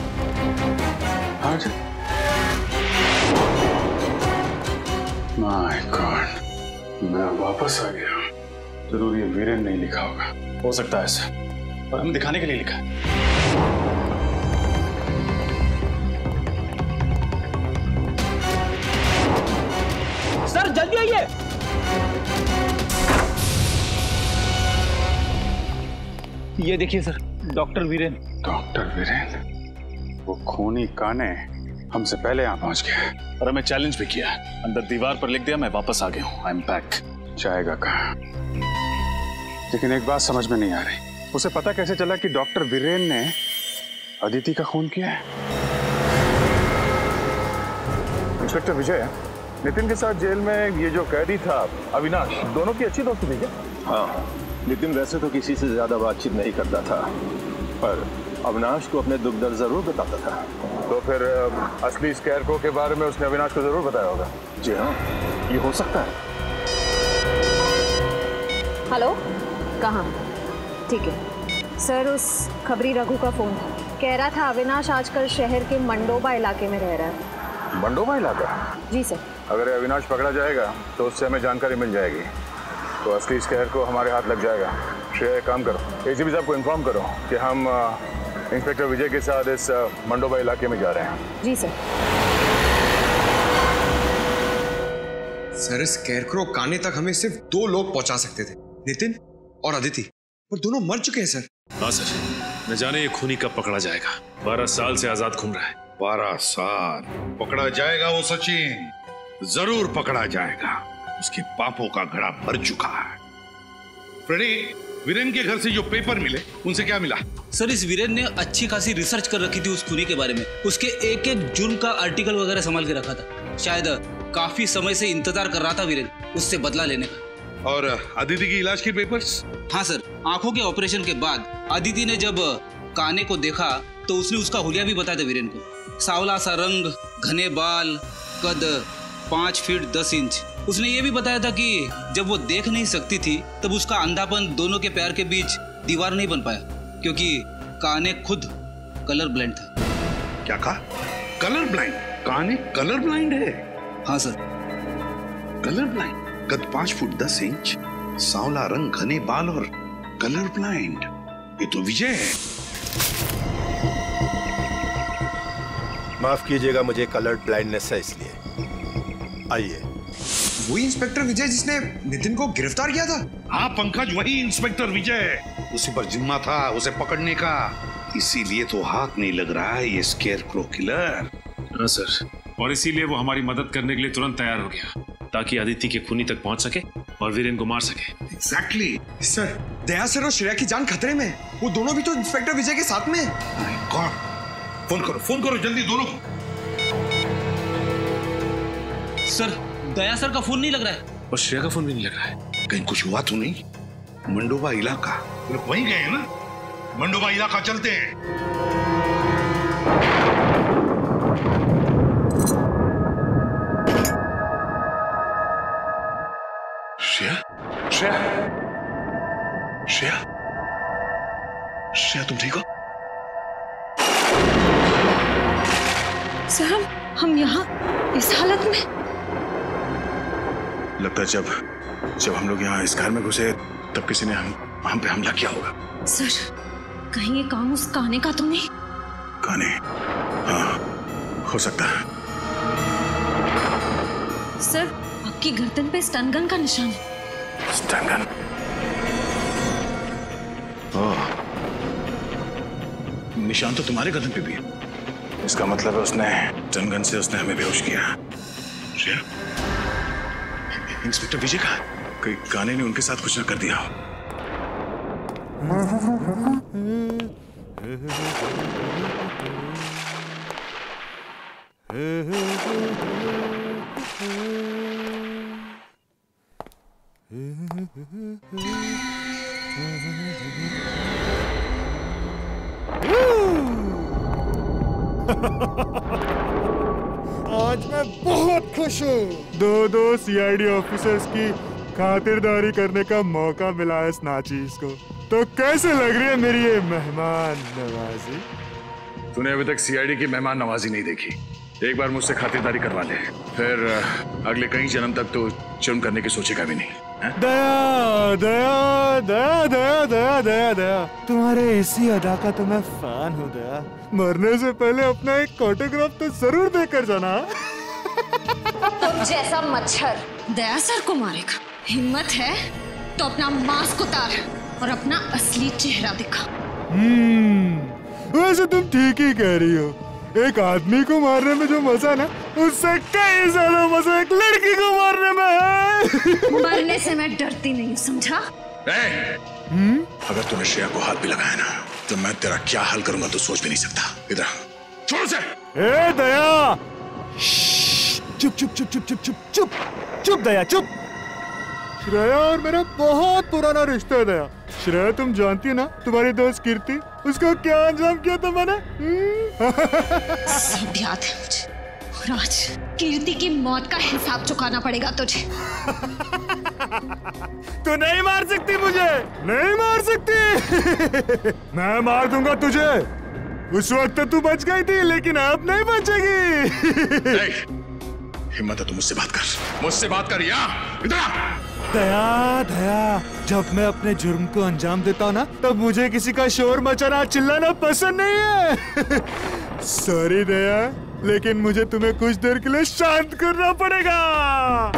माय गॉड, मैं वापस आ गया। जरूर ये वीरेन नहीं लिखा होगा। हो सकता है सर, और हम दिखाने के लिए लिखा है। सर जल्दी आइए। ये देखिए sir, doctor Viren. Doctor Viren? वो खूनी काने हमसे पहले यहाँ पहुंच गया और हमें चैलेंज भी किया। अंदर दीवार पर लिख दिया मैं वापस आ गया हूँ, आई एम बैक। जाएगा कहाँ? लेकिन एक बात समझ में नहीं आ रही, उसे पता कैसे चला कि डॉक्टर वीरेन ने अदिति का खून किया है? इंस्पेक्टर विजय, नितिन के साथ जेल में ये जो कैदी था अविनाश, दोनों की अच्छी दोस्ती थी क्या? हाँ, नितिन वैसे तो किसी से ज्यादा बातचीत नहीं करता था, पर अविनाश को अपने दुख दर्द जरूर बताता था। तो फिर असली स्कैरक्रो के बारे में उसने अविनाश को जरूर बताया होगा। जी हाँ, ये हो सकता है। हेलो, कहाँ? ठीक है सर, उस खबरी रघु का फोन था। कह रहा था अविनाश आजकल शहर के मंडोबा इलाके में रह रहा है। मंडोबा इलाका? जी सर। अगर अविनाश पकड़ा जाएगा तो उससे हमें जानकारी मिल जाएगी, तो असली स्कैर को हमारे हाथ लग जाएगा। श्रेया, एक काम करो, एसीपी साहब को इन्फॉर्म करो कि हम इंस्पेक्टर विजय के साथ इस मंडोबा इलाके में जा रहे हैं। जी सर। सर, स्कैरक्रो काने तक हमें सिर्फ 2 लोग पहुंचा सकते थे, नितिन और अदिति, और दोनों मर चुके हैं सर। हाँ सर, न जाने ये खूनी कब पकड़ा जाएगा। 12 साल से आजाद घूम रहा है। 12 साल पकड़ा जाएगा वो सचिन, जरूर पकड़ा जाएगा। उसके पापों का घड़ा भर चुका है। फ्रेडी, वीरेन के घर से जो पेपर मिले उनसे क्या मिला? सर, इस वीरेन ने अच्छी खासी रिसर्च कर रखी थी उस खूनी के बारे में। उसके एक एक जुर्म का आर्टिकल वगैरह संभाल के रखा था। शायद काफी समय से इंतजार कर रहा था वीरेन उससे बदला लेने का। और अदिति की इलाज के पेपर्स? हाँ सर, आंखों के ऑपरेशन के बाद अदिति ने जब काने को देखा तो उसने उसका हुलिया भी बताया था वीरेन को। सांवला सा रंग, घने बाल, कद 5 फीट 10 इंच। उसने ये भी बताया था कि जब वो देख नहीं सकती थी तब उसका अंधापन दोनों के पैर के बीच दीवार नहीं बन पाया, क्योंकि काने खुद कलर ब्लाइंड था। क्या कहा? Colour blind? काने कलर ब्लाइंड है? हाँ सर। Colour blind? कद 5 फुट 10 इंच, सांवला रंग, घने बाल और कलर ब्लाइंड। ये तो विजय है। माफ कीजिएगा, मुझे कलर ब्लाइंडनेस है इसलिए। आइए। वही इंस्पेक्टर विजय जिसने नितिन को गिरफ्तार किया था? हाँ पंकज, वही इंस्पेक्टर विजय। उसी पर जिम्मा था उसे पकड़ने का, इसीलिए तो हाथ नहीं लग रहा है ये स्केयरक्रो किलर। हाँ सर, और इसीलिए वो हमारी मदद करने के लिए तुरंत तैयार हो गया, ताकि अदिति के खूनी तक पहुंच सके और वीरेन को मार सके। एग्जैक्टली। सर, दया सर और श्रेया की जान खतरे में। वो दोनों भी तो इंस्पेक्टर विजय के साथ में। फोन करो जल्दी दोनों को। सर, दया सर का फोन नहीं लग रहा है और श्रेया का फोन भी नहीं लग रहा है। कहीं कुछ हुआ तो नहीं? मंडोबा इलाका, लोग वहीं गए हैं ना? मंडोबा इलाका चलते हैं। श्रेया, श्रेया, श्रेया, श्रेया, तुम ठीक हो? सर, हम यहाँ इस हालत में? लगता है जब हम लोग यहाँ इस घर में घुसे तब किसी ने हम पे हमला किया होगा। सर, कहीं ये काम उस काने का तो नहीं? काने? हाँ, हो सकता है। सर, आपकी गर्दन पे स्टन गन का निशान है। Stun gun? ओह, निशान तो तुम्हारे गर्दन पे भी है। इसका मतलब है उसने स्टन गन से उसने हमें बेहोश किया। श्रेया, इंस्पेक्टर विजय कहाँ है? कहीं गाने ने उनके साथ कुछ न कर दिया हो। आज मैं बहुत खुश हूँ। दो सीआईडी ऑफिसर्स की खातिरदारी करने का मौका मिला है इस नाचीज को। तो कैसे लग रही है मेरी ये मेहमान नवाजी? तूने अभी तक सीआईडी की मेहमान नवाजी नहीं देखी। एक बार मुझसे खातिरदारी करवा ले, फिर अगले कई जन्म तक तो जुर्म करने की सोचेगा भी नहीं। दया दया दया दया दया दया दया, तुम्हारे ऐसी अदा का तो मैं फैन हूँ दया। मरने से पहले अपना एक ऑटोग्राफ तो जरूर देकर जाना। तुम जैसा मच्छर दया सर को मारेगा। हिम्मत है तो अपना मास्क उतार और अपना असली चेहरा दिखा। वैसे तुम ठीक ही कह रही हो। एक आदमी को मारने में जो मजा ना, उससे कई ज्यादा मजा एक लड़की को मारने में है। मरने से मैं डरती नहीं, समझा? अगर तूने श्रेया को हाथ भी लगाया ना, तो मैं तेरा क्या हाल करूंगा तो सोच भी नहीं सकता। इधर छोड़ से। ए दया, चुप चुप चुप चुप चुप चुप चुप चुप दया चुप। श्रेया और मेरा बहुत पुराना रिश्ता है दया। श्रेया तुम जानती हो ना, तुम्हारी दोस्त कीर्ति, उसका क्या अंजाम किया था मैंने? सब याद है मुझे। और आज कीर्ति की मौत का हिसाब चुकाना पड़ेगा तुझे। तू नहीं मार सकती मुझे, नहीं मार सकती। मैं मार दूंगा तुझे। उस वक्त तू बच गई थी, लेकिन अब नहीं बचेगी। हिम्मत है तो मुझसे बात कर, मुझसे बात कर। इधर दया दया, जब मैं अपने जुर्म को अंजाम देता हूँ ना, तब मुझे किसी का शोर मचाना चिल्लाना पसंद नहीं है। सॉरी दया, लेकिन मुझे तुम्हें कुछ देर के लिए शांत करना पड़ेगा।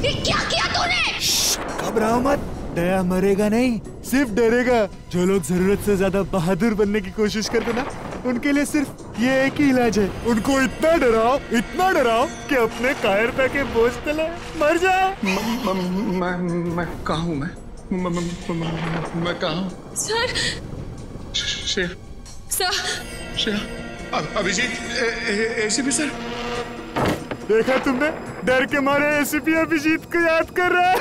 ये क्या किया तूने? घबराओ मत, दया मरेगा नहीं, सिर्फ डरेगा। जो लोग जरूरत से ज्यादा बहादुर बनने की कोशिश करते ना, उनके लिए सिर्फ ये एक ही इलाज है। उनको इतना डराओ कि अपने कायरता के बोझ तले मर जाए। मैं कहाँ हूँ? मैं कहाँ हूँ? Sir, Shreya, sir, Shreya, Abhijeet, ACP sir. देखा तुमने, डर के मारे एसीपी अभिजीत को याद कर रहा है।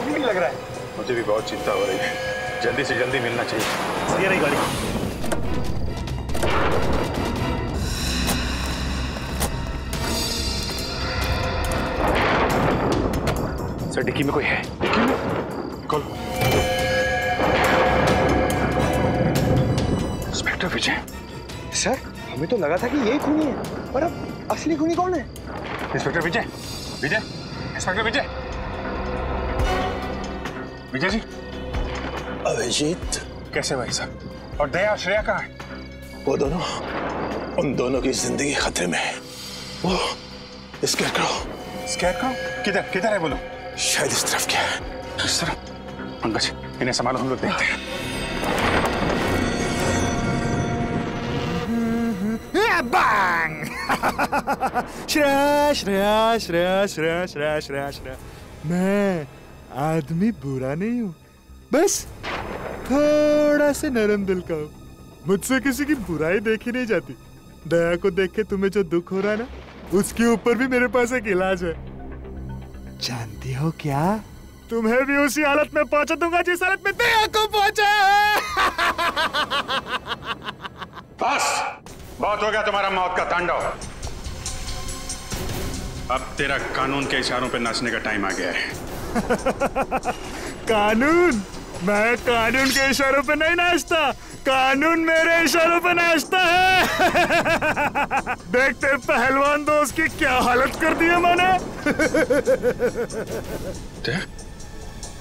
नहीं लग रहा है। मुझे भी बहुत चिंता हो रही है। जल्दी से जल्दी मिलना चाहिए। ये रही गाड़ी। सर, डिक्की में कोई है? डिक्की में? कॉल। इंस्पेक्टर विजय। सर, हमें तो लगा था कि यही खूनी है, पर अब असली खूनी कौन है? इंस्पेक्टर विजय, विजय, इंस्पेक्टर विजय, विजय जी। अभिजीत, कैसे भाई साहब? और दया, श्रेया कहाँ है? वो दोनों, उन दोनों की जिंदगी खतरे में है। वो स्केरक्रो किधर किधर है बोलो? शायद इस तरफ क्या है। इस तरफ? पंकज, इन्हें संभालो, हम लोग देखते हैं। बैंग! श्रेया श्रेया श्रेया श्रेया श्रेया श्रेया श्रेया, मैं आदमी बुरा नहीं हूँ, बस थोड़ा से नरम दिल का हूँ। मुझसे किसी की बुराई देखी नहीं जाती। दया को देख के तुम्हें जो दुख हो रहा है ना, उसके ऊपर भी मेरे पास एक इलाज है। जानती हो क्या? तुम्हें भी उसी हालत में पहुंचा दूंगा जिस हालत में दया को पहुंचा है। बस, बहुत हो गया तुम्हारा मौत का तांडव। अब तेरा कानून के इशारों पे नाचने का टाइम आ गया है। कानून? मैं कानून के इशारों पे नहीं नाचता, कानून मेरे इशारों पे नाचता है। देखते पहलवान दोस्त की क्या हालत कर दी है मैंने।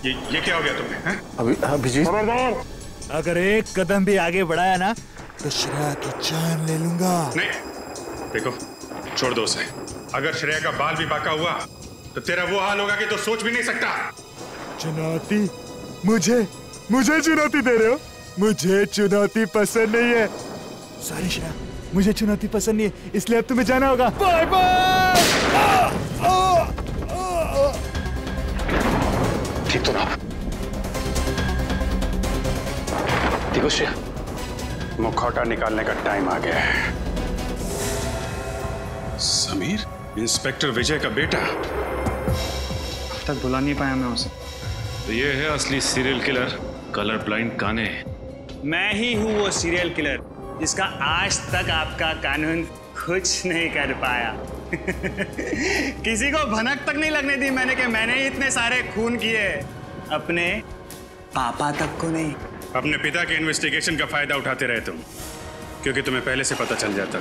ये क्या हो गया तुम्हें? अभिजीत, अगर एक कदम भी आगे बढ़ाया ना तो श्रेया की जान ले लूंगा। नहीं, देखो छोड़ दो उसे। अगर श्रेया का बाल भी बांका हुआ तो तेरा वो हाल होगा कि तो सोच भी नहीं सकता। चुनौती? मुझे चुनौती दे रहे हो? मुझे चुनौती पसंद नहीं है। सॉरी श्रेया, मुझे चुनौती पसंद नहीं है, इसलिए अब तुम्हें जाना होगा। Bye bye. ठीक तो ना? देखो श्रेया, मुखौटा निकालने का टाइम आ गया है। समीर, इंस्पेक्टर विजय का बेटा। अब तक बुला नहीं पाया मैं उसे। तो ये है असली सीरियल किलर, कलर ब्लाइंड कान्हे। मैं ही हूँ वो सीरियल किलर जिसका आज तक आपका कानून कुछ नहीं कर पाया। किसी को भनक तक नहीं लगने दी मैंने कि मैंने ही इतने सारे खून किए, अपने पापा तक को नहीं। अपने पिता के इन्वेस्टिगेशन का फायदा उठाते रहे तुम, क्योंकि तुम्हें पहले से पता चल जाता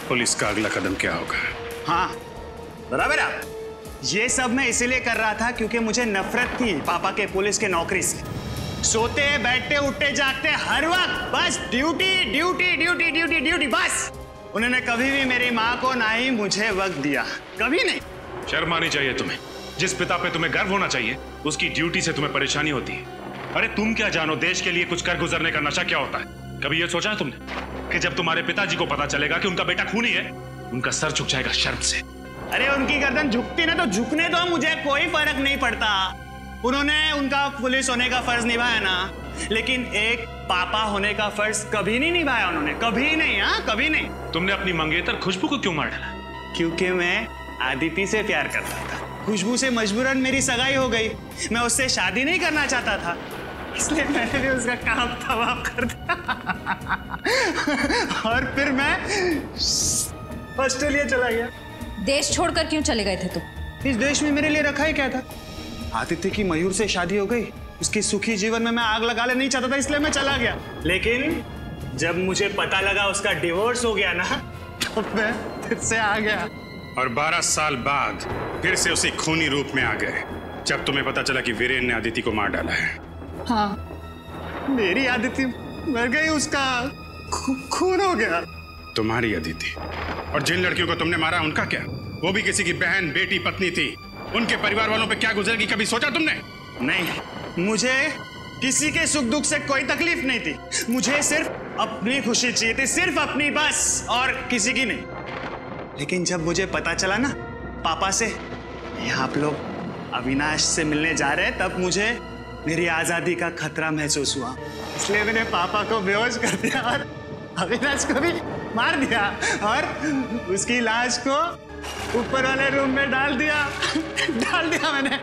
पुलिस का अगला कदम क्या होगा। हाँ बराबर। आप ये सब मैं इसीलिए कर रहा था क्योंकि मुझे नफरत थी पापा के पुलिस के नौकरी से। सोते बैठते उठते जागते हर वक्त बस duty duty duty duty duty बस। उन्होंने कभी भी मेरी माँ को ना ही मुझे वक्त दिया, कभी नहीं। शर्म आनी चाहिए तुम्हें। जिस पिता पे तुम्हें गर्व होना चाहिए उसकी ड्यूटी से तुम्हें परेशानी होती है। अरे तुम क्या जानो देश के लिए कुछ कर गुजरने का नशा क्या होता है? कभी ये सोचा है तुमने कि जब तुम्हारे पिताजी को पता चलेगा कि उनका बेटा खूनी है, उनका सर झुक जाएगा शर्म से? अरे उनकी गर्दन झुकती ना तो झुकने दो, मुझे कोई फर्क नहीं पड़ता। उन्होंने उनका पुलिस होने का फर्ज निभाया ना, लेकिन एक पापा होने का फर्ज कभी नहीं निभाया उन्होंने, कभी नहीं। हाँ कभी नहीं। तुमने अपनी मंगेतर खुशबू को क्यों मार डाला? क्योंकि मैं आदिति से प्यार करता था। खुशबू से मजबूरन मेरी सगाई हो गई। मैं उससे शादी नहीं करना चाहता था, इसलिए मैंने भी उसका काम तमाम कर दिया। और फिर मैं ऑस्ट्रेलिया चला गया। देश छोड़कर क्यों चले गए थे तुम? इस देश में मेरे लिए रखा ही क्या था? आदित्य की मयूर से शादी हो गई, उसकी सुखी जीवन में मैं आग लगाना नहीं चाहता था, इसलिए मैं चला गया। लेकिन जब मुझे पता लगा उसका डिवोर्स हो गया ना, तो मैं फिर से आ गया। और 12 साल बाद फिर से उसी खूनी रूप में आ गए जब तुम्हें पता चला कि वीरेन ने आदिति को मार डाला है। हाँ, मेरी आदिति मर गई, उसका खून हो गया। तुम्हारी अदिति? और जिन लड़कियों को तुमने मारा उनका क्या? वो भी किसी की बहन बेटी पत्नी थी। उनके परिवार वालों पे क्या गुजरेगी कभी सोचा तुमने? नहीं, मुझे किसी के सुख दुख से कोई तकलीफ नहीं थी। मुझे सिर्फ अपनी खुशी चाहिए थी, सिर्फ अपनी बस, और किसी की नहीं। लेकिन जब मुझे पता चला ना पापा से आप लोग अविनाश से मिलने जा रहे हैं, तब मुझे मेरी आजादी का खतरा महसूस हुआ। इसलिए मैंने पापा को बेहोश कर दिया और अविनाश को भी मार दिया, और उसकी लाश को ऊपर वाले रूम में डाल दिया मैंने।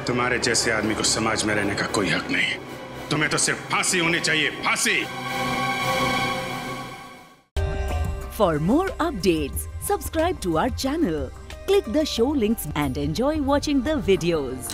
तुम्हारे जैसे आदमी को समाज में रहने का कोई हक नहीं। तुम्हें तो सिर्फ फांसी होनी चाहिए, फांसी। For more updates, subscribe to our channel, click the show links and enjoy watching the videos.